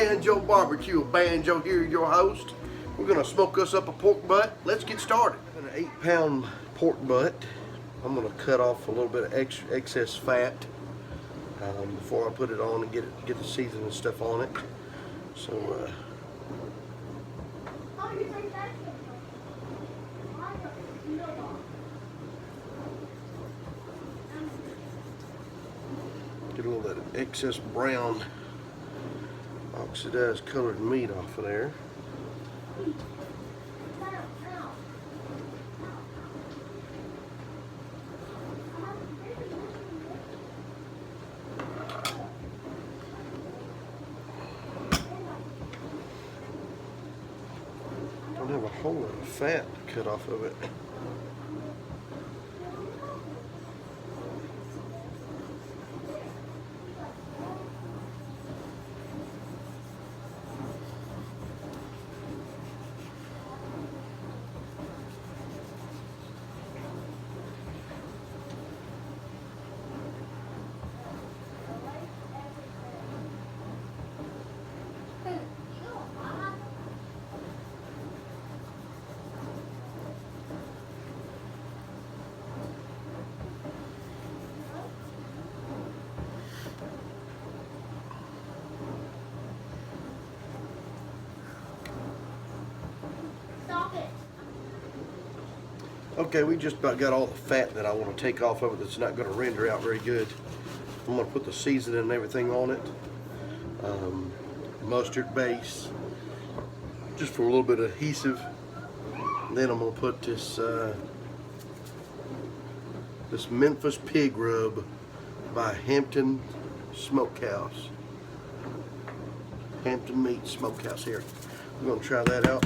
Banjo Barbecue. Banjo here, your host. We're gonna smoke us up a pork butt. Let's get started. An 8-pound pork butt. I'm gonna cut off a little bit of excess fat before I put it on and get the seasoning and stuff on it. So get a little bit of excess brown oxidized colored meat off of there. Don't have a whole lot of fat to cut off of it. Okay, we just about got all the fat that I want to take off of it that's not going to render out very good. I'm going to put the seasoning and everything on it. Mustard base, just for a little bit of adhesive. And then I'm going to put this this Memphis pig rub by Hampton Smokehouse. Hampton Meat Smokehouse here. We're going to try that out.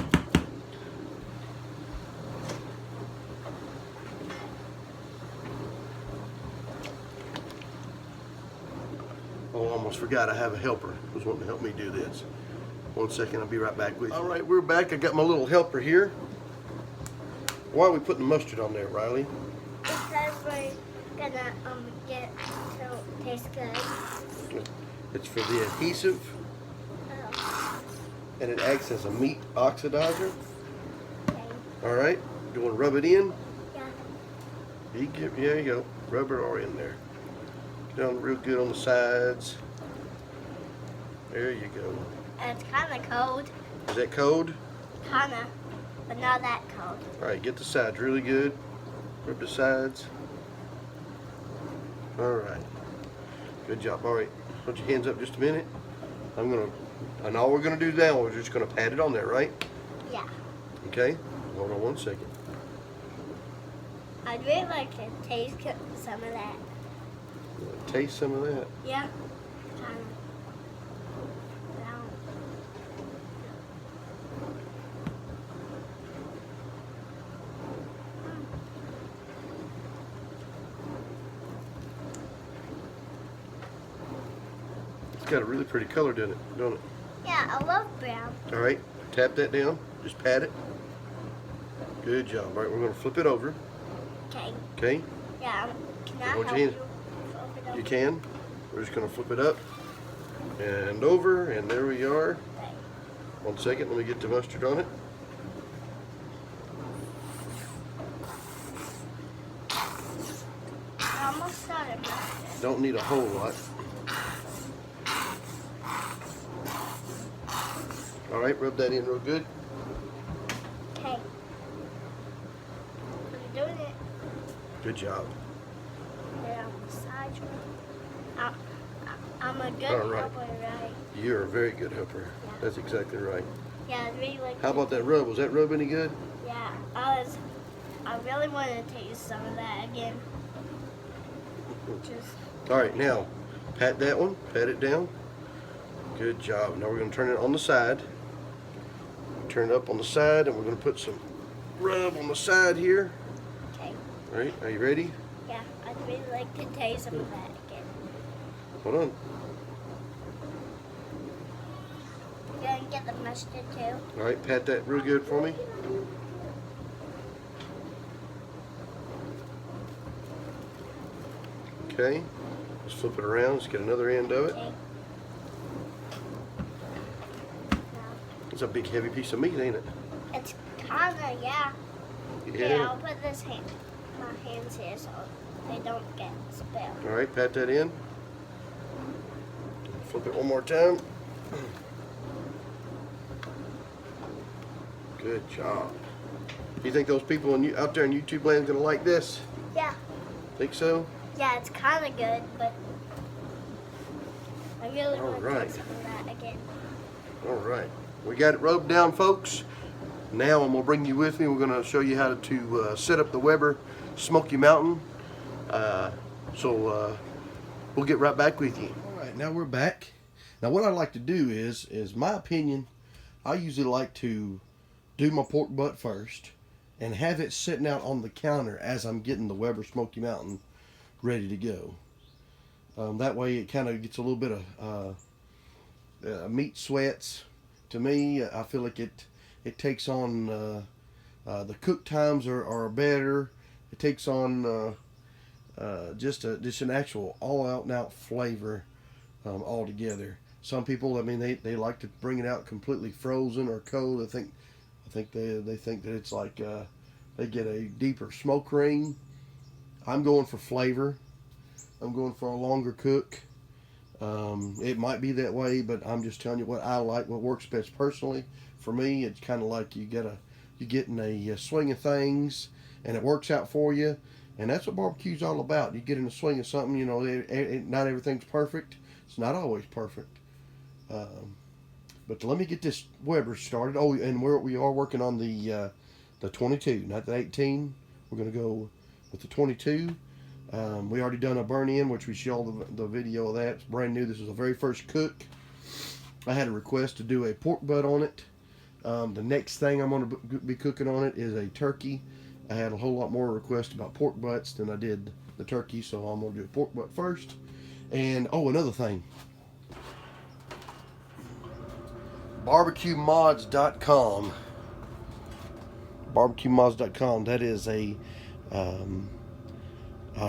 Oh, I almost forgot I have a helper who's wanting to help me do this. 1 second, I'll be right back with you. All right, we're back. I got my little helper here. Why are we putting mustard on there, Riley? Because we're gonna get it to taste good. It's for the adhesive, Oh. and it acts as a meat oxidizer. Okay. All right, you want to rub it in? Yeah. There you go. Rub it all in there. Down real good on the sides. There you go. And it's kind of cold. Is that cold? Kind of, but not that cold. All right, get the sides really good. Rub the sides. All right. Good job. All right, put your hands up just a minute. And all we're gonna do now, we're just gonna pat it on there, right? Yeah. Okay. Hold on 1 second. I'd really like to taste some of that. You wanna taste some of that? Yeah. Kind of. It's got a really pretty color in it, don't it? Yeah, I love brown. All right, tap that down. Just pat it. Good job. All right, we're gonna flip it over. Okay. Okay. Yeah. Can I Hold help your you? hand. Flip it over? You can. We're just gonna flip it up and over, and there we are. Okay. 1 second, let me get the mustard on it. I almost started mustard. Don't need a whole lot. All right, rub that in real good. Okay. I'm doing it. Good job. Yeah, massage me. I'm a good All right. helper, right? You're a very good helper. Yeah. That's exactly right. Yeah, I really like. How about that rub? Was that rub any good? Yeah, I really want to taste some of that again. Just. All right, now pat that one. Pat it down. Good job. Now we're going to turn it on the side. Turn it up on the side, and we're going to put some rub on the side here. Okay. All right, are you ready? Yeah, I'd really like to taste some of that again. Hold on. You're gonna get the mustard too. All right, pat that real good for me. Okay, let's flip it around. Let's get another end of it. Okay. It's a big heavy piece of meat, ain't it? It's kinda, yeah. Here, I'll put my hands here so they don't get spilled. All right, pat that in. Flip it one more time. Good job. Do you think those people out there in YouTube land gonna like this? Yeah. Think so? Yeah, it's kinda good, but I really want to Alright. take some of that again. All right, we got it rubbed down, folks. Now I'm gonna bring you with me. We're gonna show you how to set up the Weber Smoky Mountain. So we'll get right back with you. All right, now we're back. Now what I like to do is my opinion, I usually like to do my pork butt first and have it sitting out on the counter as I'm getting the Weber Smoky Mountain ready to go. That way it kind of gets a little bit of meat sweats. To me, I feel like it takes on the cook times are better. It takes on just an actual all out and out flavor altogether. Some people, I mean, they like to bring it out completely frozen or cold. I think they think that it's like they get a deeper smoke ring. I'm going for flavor. I'm going for a longer cook. It might be that way, but I'm just telling you what I like, what works best personally. For me, it's kind of like you're getting a swing of things, and it works out for you. And that's what barbecue's all about. You get in the swing of something. You know, not everything's perfect. It's not always perfect. But let me get this Weber started. Oh, and we are working on the 22, not the 18. We're going to go with the 22. We already done a burn-in, which we showed the video of that. It's brand new. This is the very first cook. I had a request to do a pork butt on it. The next thing I'm going to be cooking on it is a turkey. I had a whole lot more requests about pork butts than I did the turkey, so I'm going to do a pork butt first. And, oh, another thing. BarbecueMods.com. BarbecueMods.com. That is a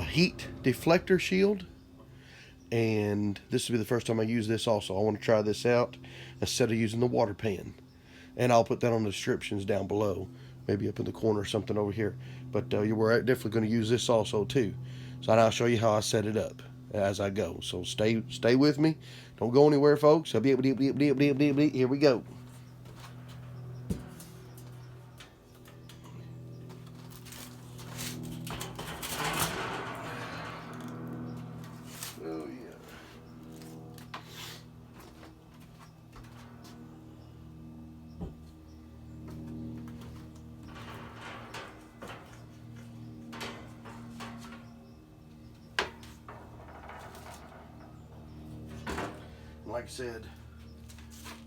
heat deflector shield, and this will be the first time I use this. Also, I want to try this out instead of using the water pan, and I'll put that on the descriptions down below, maybe up in the corner or something over here. But we're definitely going to use this also too, so I'll show you how I set it up as I go. So stay with me, don't go anywhere, folks. Here we go. Like I said,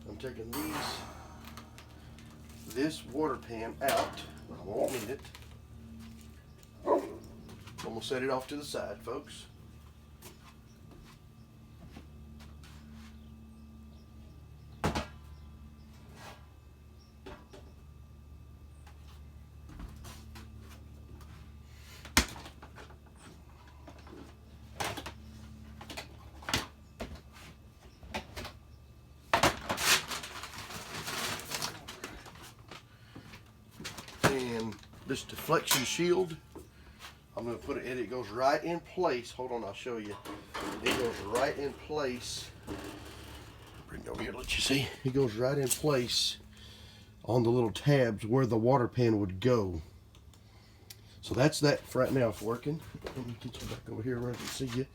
I'm taking this water pan out. I won't need it. I'm gonna set it off to the side, folks. And this deflection shield, I'm going to put it in. It goes right in place. Hold on, I'll show you. It goes right in place. Bring it over here, let you see. It goes right in place on the little tabs where the water pan would go. So that's that for right now. It's working. Let me get you back over here where I can see you.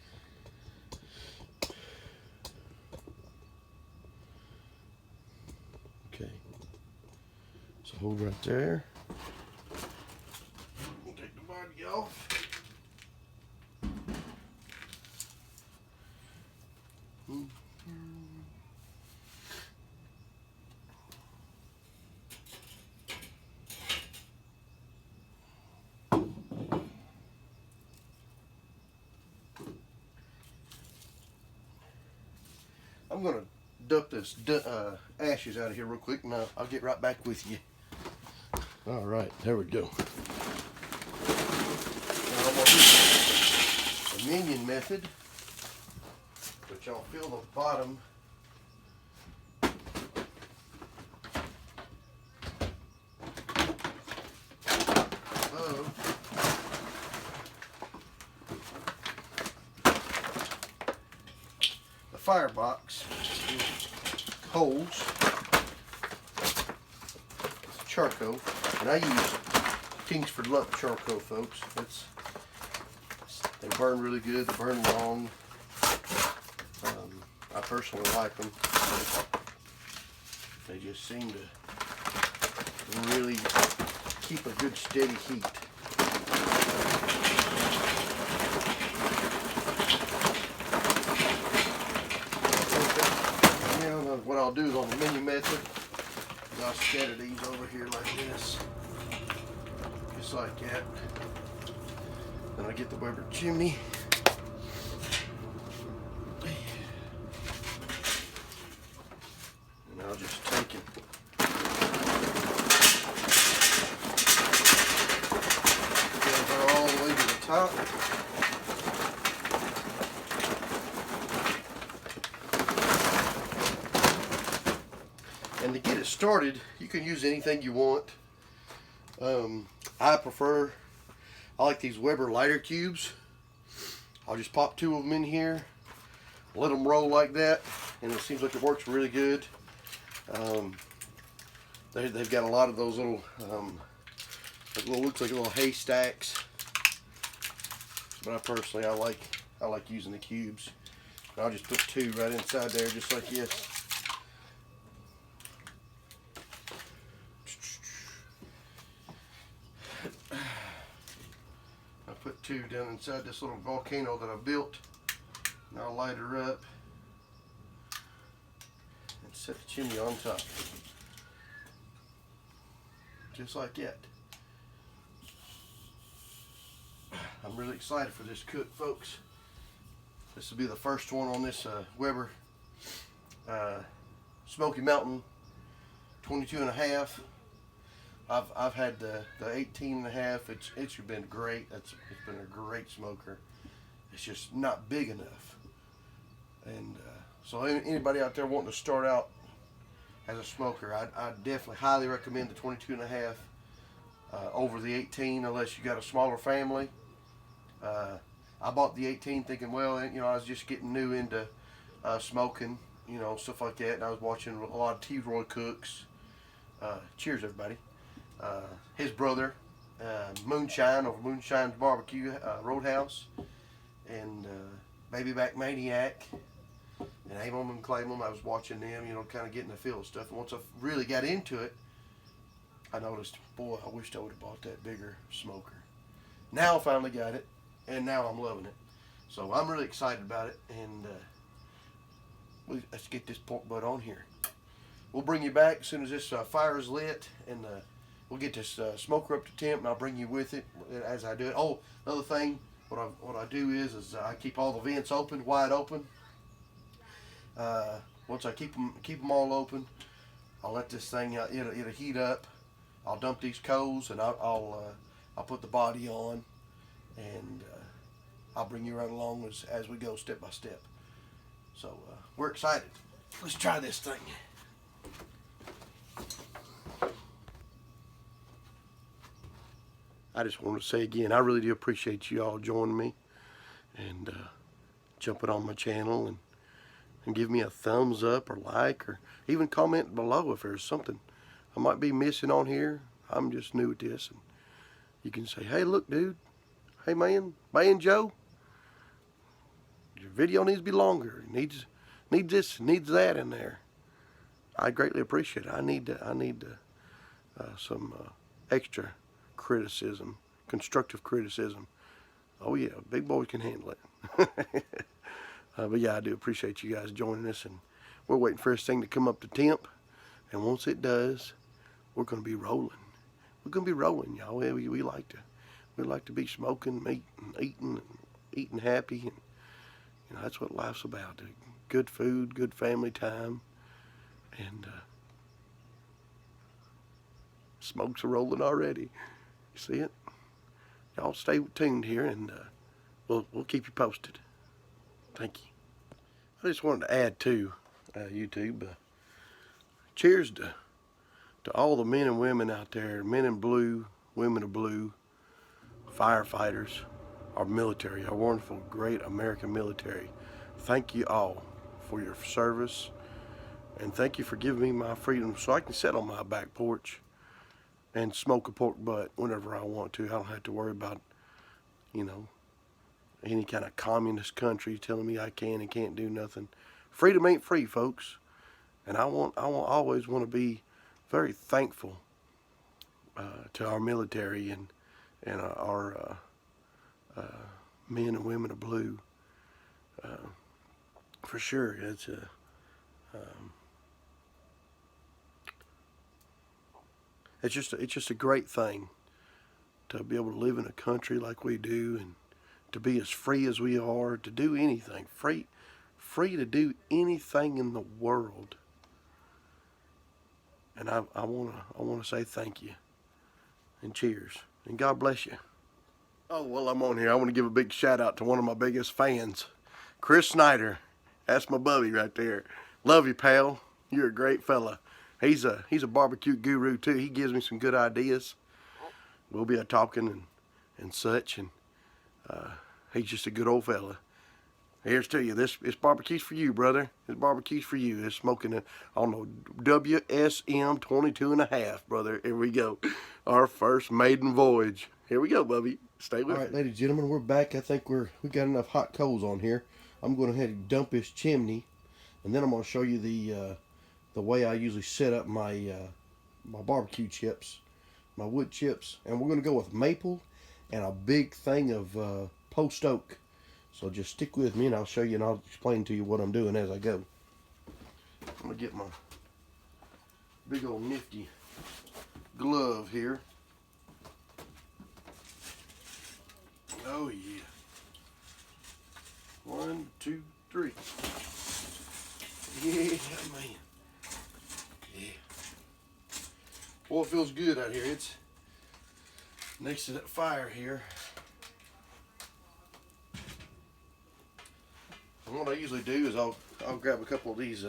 Okay. So hold right there. Take the body off. I'm going to duck this ashes out of here real quick, and I'll get right back with you. All right, there we go. Now I'm going to do the minion method, but y'all feel the bottom firebox holes. It's charcoal, and I use Kingsford Lump charcoal, folks. They burn really good. They burn long. I personally like them. They just seem to really keep a good steady heat. What I'll do is on the mini method, I'll scatter these over here like this, just like that. Then I get the Weber chimney. And I'll just take it. Go all the way to the top. And to get it started, you can use anything you want. I like these Weber lighter cubes. I'll just pop 2 of them in here, let them roll like that, and it seems like it works really good. They've got a lot of those little, looks like little haystacks. But I personally, I like using the cubes. I'll just put 2 right inside there, just like this. I put 2 down inside this little volcano that I built. And I'll light her up and set the chimney on top. Just like that. I'm really excited for this cook, folks. This will be the first one on this Weber Smoky Mountain 22.5. I've had the 18.5. It's been great. It's been a great smoker. It's just not big enough. And so anybody out there wanting to start out as a smoker, I definitely highly recommend the 22.5 over the 18, unless you got a smaller family. I bought the 18 thinking, well, you know, I was just getting new into smoking, you know, stuff like that. And I was watching a lot of T-Roy cooks. Cheers, everybody. His brother, Moonshine over Moonshine's Barbecue Roadhouse, and Baby Back Maniac, and aimen&Claimemsmokers. I was watching them, you know, kind of getting the feel of stuff. And once I really got into it, I noticed, boy, I wished I would have bought that bigger smoker. Now I finally got it, and now I'm loving it. So I'm really excited about it, and let's get this pork butt on here. We'll bring you back as soon as this fire is lit, and we'll get this smoker up to temp, and I'll bring you with it as I do it. Oh, another thing, what I do is I keep all the vents open, wide open. Once I keep them all open, I'll let this thing it'll heat up. I'll dump these coals, and I'll put the body on, and I'll bring you right along as we go step by step. So we're excited. Let's try this thing. I just want to say again, I really do appreciate you all joining me and jumping on my channel and give me a thumbs up or like, or even comment below if there's something I might be missing on here. I'm just new at this, and you can say, hey, look, dude, hey, man Joe, your video needs to be longer. It needs this, needs that in there. I greatly appreciate it. I need some extra criticism, constructive criticism. Oh yeah, big boys can handle it. But yeah, I do appreciate you guys joining us, and we're waiting for this thing to come up to temp, and once it does, we're going to be rolling. We're going to be rolling, y'all. We like to be smoking meat and eating happy, and you know, that's what life's about. Good food, good family time, and smokes are rolling already. You see it? Y'all stay tuned here, and we'll keep you posted. Thank you. I just wanted to add to YouTube. Cheers to all the men and women out there, men in blue, women of blue, firefighters, our military, our wonderful, great American military. Thank you all for your service. And thank you for giving me my freedom so I can sit on my back porch and smoke a pork butt whenever I want to. I don't have to worry about, you know, any kind of communist country telling me I can and can't do nothing. Freedom ain't free, folks. And I always want to be very thankful to our military and our men and women of blue. For sure, it's just a great thing to be able to live in a country like we do, and to be as free as we are, to do anything, free to do anything in the world. And I wanna say thank you and cheers and God bless you. Oh, well, I'm on here. I want to give a big shout out to one of my biggest fans, Chris Snyder. That's my buddy right there. Love you, pal. You're a great fella. He's a barbecue guru too. He gives me some good ideas. We'll be talking and such, and he's just a good old fella. Here's to you. This barbecue's for you, brother. This barbecue's for you. It's smoking on the WSM 22.5, brother. Here we go. Our first maiden voyage. Here we go, Bubby. Stay with me. All right, ladies and gentlemen, we're back. I think we got enough hot coals on here. I'm going to head and dump this chimney, and then I'm going to show you the way I usually set up my my barbecue chips, my wood chips, and we're going to go with maple and a big thing of post oak. So just stick with me, and I'll show you, and I'll explain to you what I'm doing as I go. I'm going to get my big old nifty glove here. Oh yeah. 1, 2, 3. Yeah, man. Yeah. Boy, it feels good out here. It's next to that fire here. And what I usually do is I'll grab a couple of these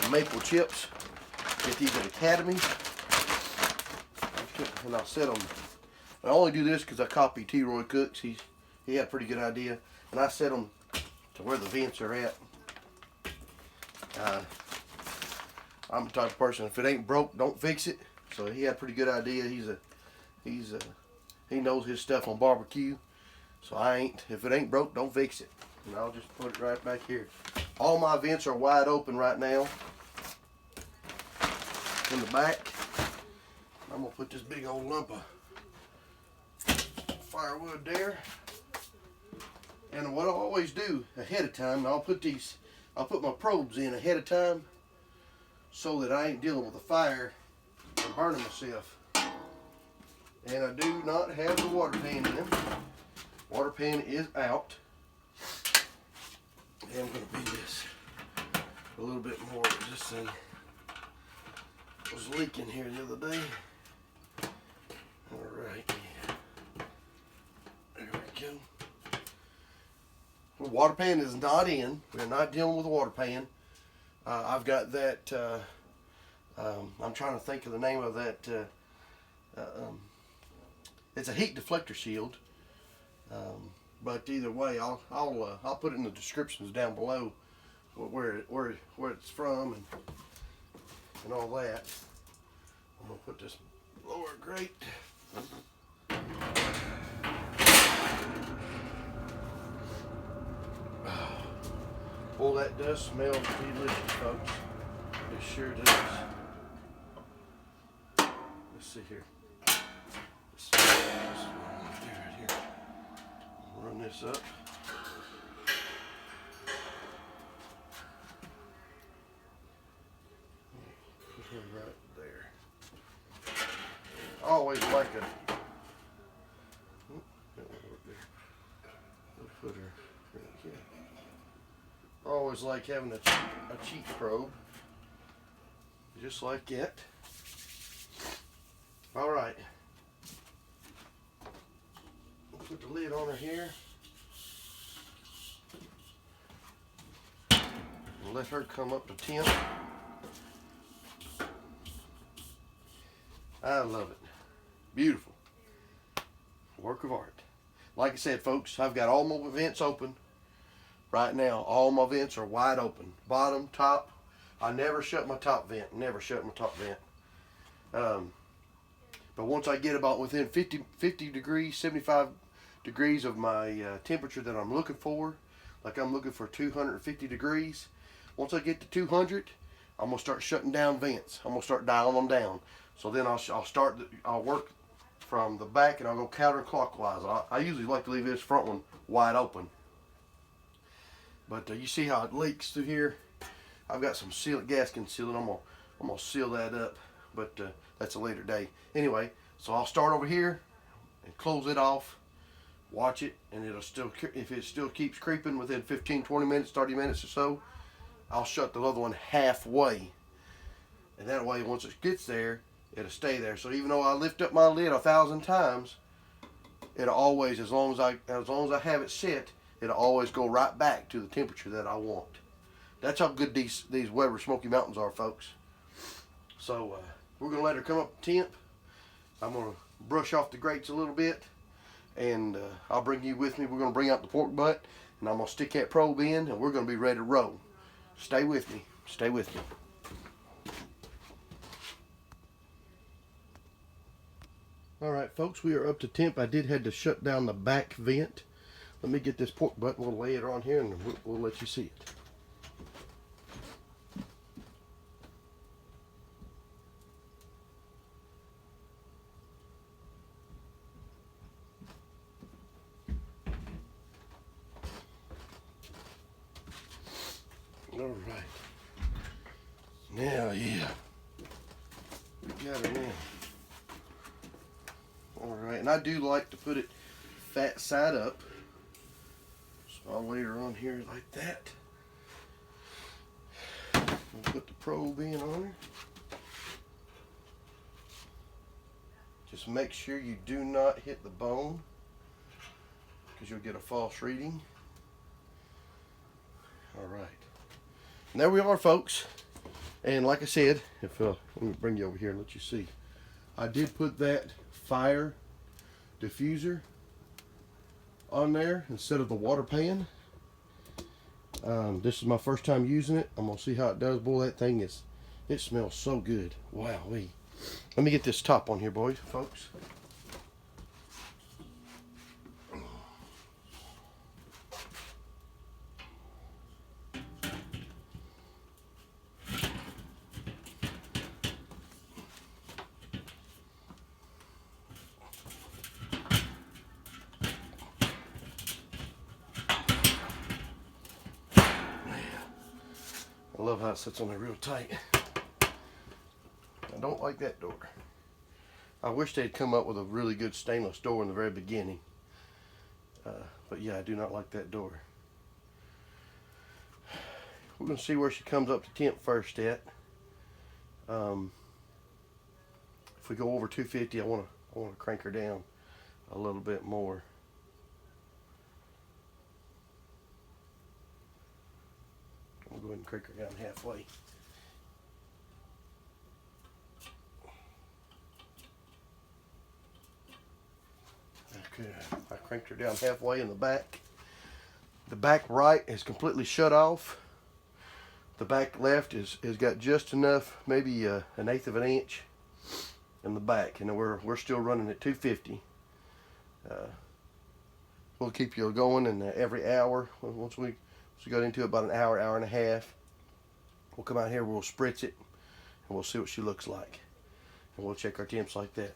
maple chips. Get these at Academy, and I'll set them. I only do this because I copy T. Roy Cooks. He had a pretty good idea, and I set them to where the vents are at. I'm the type of person, if it ain't broke, don't fix it. So he had a pretty good idea. He knows his stuff on barbecue. So if it ain't broke, don't fix it. And I'll just put it right back here. All my vents are wide open right now. In the back, I'm gonna put this big old lump of firewood there. And what I always do ahead of time, I'll put my probes in ahead of time so that I ain't dealing with a fire and burning myself. And I do not have the water pan in. Water pan is out. And I'm gonna beat this a little bit more. This thing was leaking here the other day. Alright, there we go. The water pan is not in. We're not dealing with a water pan. I've got that, I'm trying to think of the name of that. It's a heat deflector shield. But either way, I'll put it in the descriptions down below where it's from and all that. I'm gonna put this lower grate. Boy, that does smell delicious, folks. It sure does. Let's see here. Let's see what I'm gonna do right here. Run this up. Put her right there. I always like a. Put her right here. I always like having a cheek probe, just like that. All right. Put the lid on her here. And let her come up to temp. I love it. Beautiful. Work of art. Like I said, folks, I've got all my vents open. Right now, all my vents are wide open. Bottom, top. I never shut my top vent. Never shut my top vent. But once I get about within 50 degrees, 75 degrees of my temperature that I'm looking for, like I'm looking for 250 degrees, once I get to 200, I'm going to start shutting down vents. I'm going to start dialing them down. So then I'll work from the back and I'll go counterclockwise. I usually like to leave this front one wide open. But you see how it leaks through here? I've got some gasket sealing. I'm gonna seal that up, but that's a later day. Anyway, so I'll start over here and close it off. Watch it, and if it still keeps creeping within 15, 20 minutes, 30 minutes or so, I'll shut the other one halfway. And that way, once it gets there, it'll stay there. So even though I lift up my lid 1,000 times, it'll always, as long as I have it set, it'll always go right back to the temperature that I want. That's how good these Weber Smoky Mountains are, folks. So we're gonna let her come up to temp. I'm gonna brush off the grates a little bit, and I'll bring you with me. We're gonna bring out the pork butt, and I'm gonna stick that probe in, and we're gonna be ready to roll. Stay with me. Stay with me. All right, folks, we are up to temp. I did have to shut down the back vent. Let me get this pork butt. We'll lay it on here, and we'll let you see it. All right. Now, yeah. We got it in. All right, and I do like to put it fat side up. So I'll lay her on here like that. I'll put the probe in on her. Just make sure you do not hit the bone, because you'll get a false reading. All right. And there we are, folks. And like I said, let me bring you over here and let you see. I did put that fire diffuser on there instead of the water pan. This is my first time using it. I'm gonna see how it does. Boy, that thing it smells so good. Wowee. Let me get this top on here, boys, folks. I love how it sits on there real tight. I don't like that door. I wish they'd come up with a really good stainless door in the very beginning. But yeah, I do not like that door. We're going to see where she comes up to temp first at. If we go over 250, I want to crank her down a little bit more. I'll go ahead and crank her down halfway. Okay, I cranked her down halfway in the back. The back right is completely shut off. The back left is got just enough, maybe an 1/8 of an inch in the back, and we're still running at 250. We'll keep you going, and every hour, once we got into it, about an hour, hour and a half, we'll come out here, we'll spritz it, and we'll see what she looks like, and we'll check our temps like that.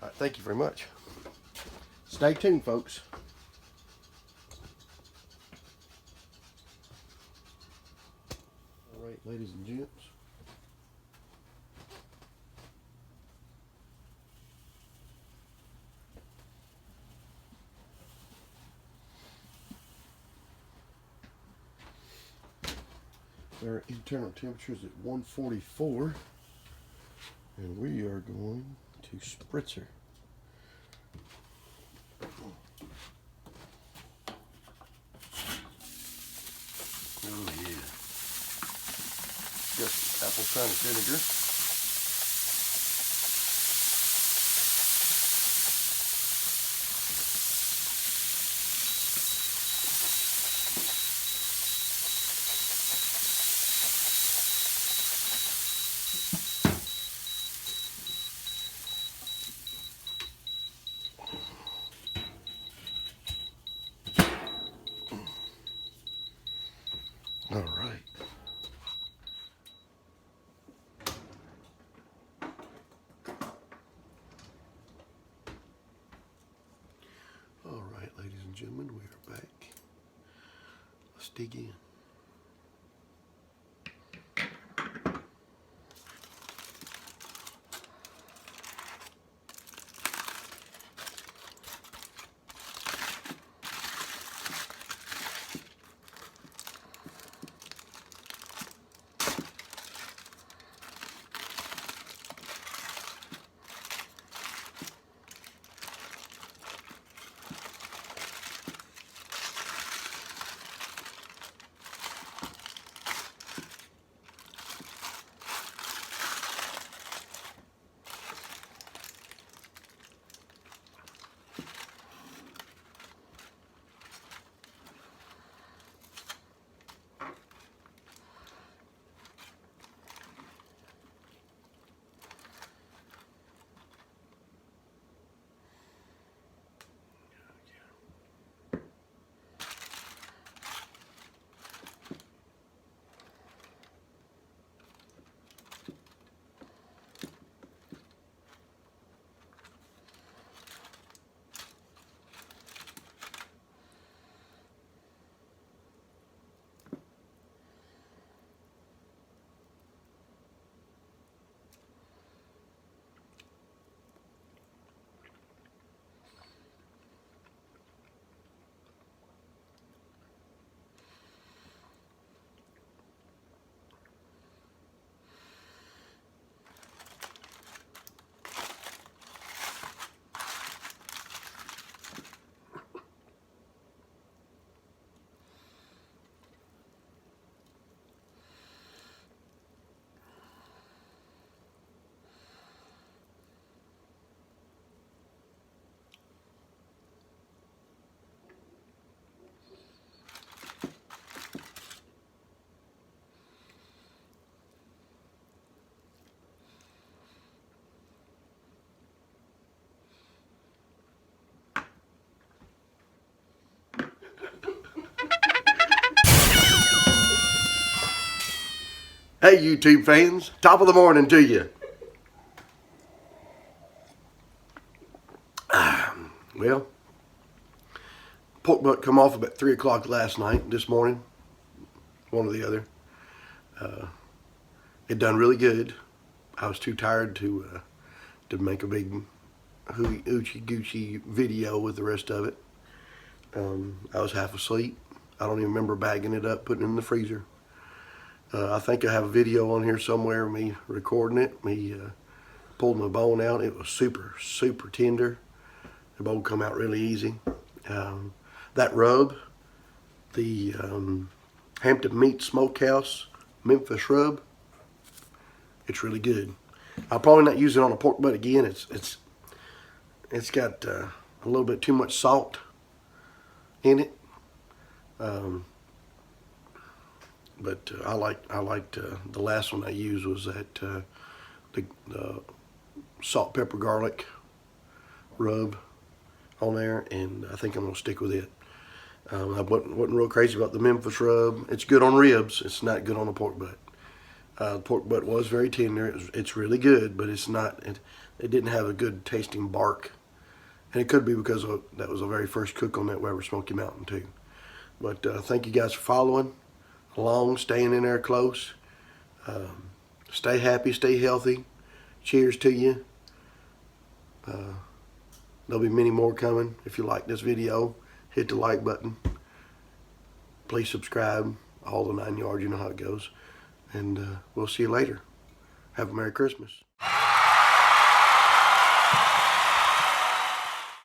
All right, thank you very much. Stay tuned, folks. All right, ladies and gents. Our internal temperature is at 144, and we are going to spritz her. Oh yeah. Just apple cider vinegar. and gentlemen, we are back. Let's dig in. Hey YouTube fans, top of the morning to you. Well, pork butt come off about 3 o'clock last night, this morning, one or the other. It done really good. I was too tired to make a big oochie goochie video with the rest of it. I was half asleep. I don't even remember bagging it up, putting it in the freezer. I think I have a video on here somewhere of me recording it. Me pulled my bone out. It was super, super tender. The bone come out really easy. That rub, the Hampton Meat Smokehouse Memphis rub, it's really good. I'll probably not use it on a pork butt again. It's got a little bit too much salt in it. But I liked the last one I used was that the salt, pepper, garlic rub on there, and I think I'm gonna stick with it. I wasn't real crazy about the Memphis rub. It's good on ribs. It's not good on a pork butt. The pork butt was very tender. It's really good, but it's not. It didn't have a good tasting bark, and it could be because that was the very first cook on that Weber Smoky Mountain too. But thank you guys for following along, staying in there close. Stay happy, stay healthy. Cheers to you. There'll be many more coming. If you like this video, hit the like button. Please subscribe. All the 9 yards, you know how it goes. And we'll see you later. Have a Merry Christmas.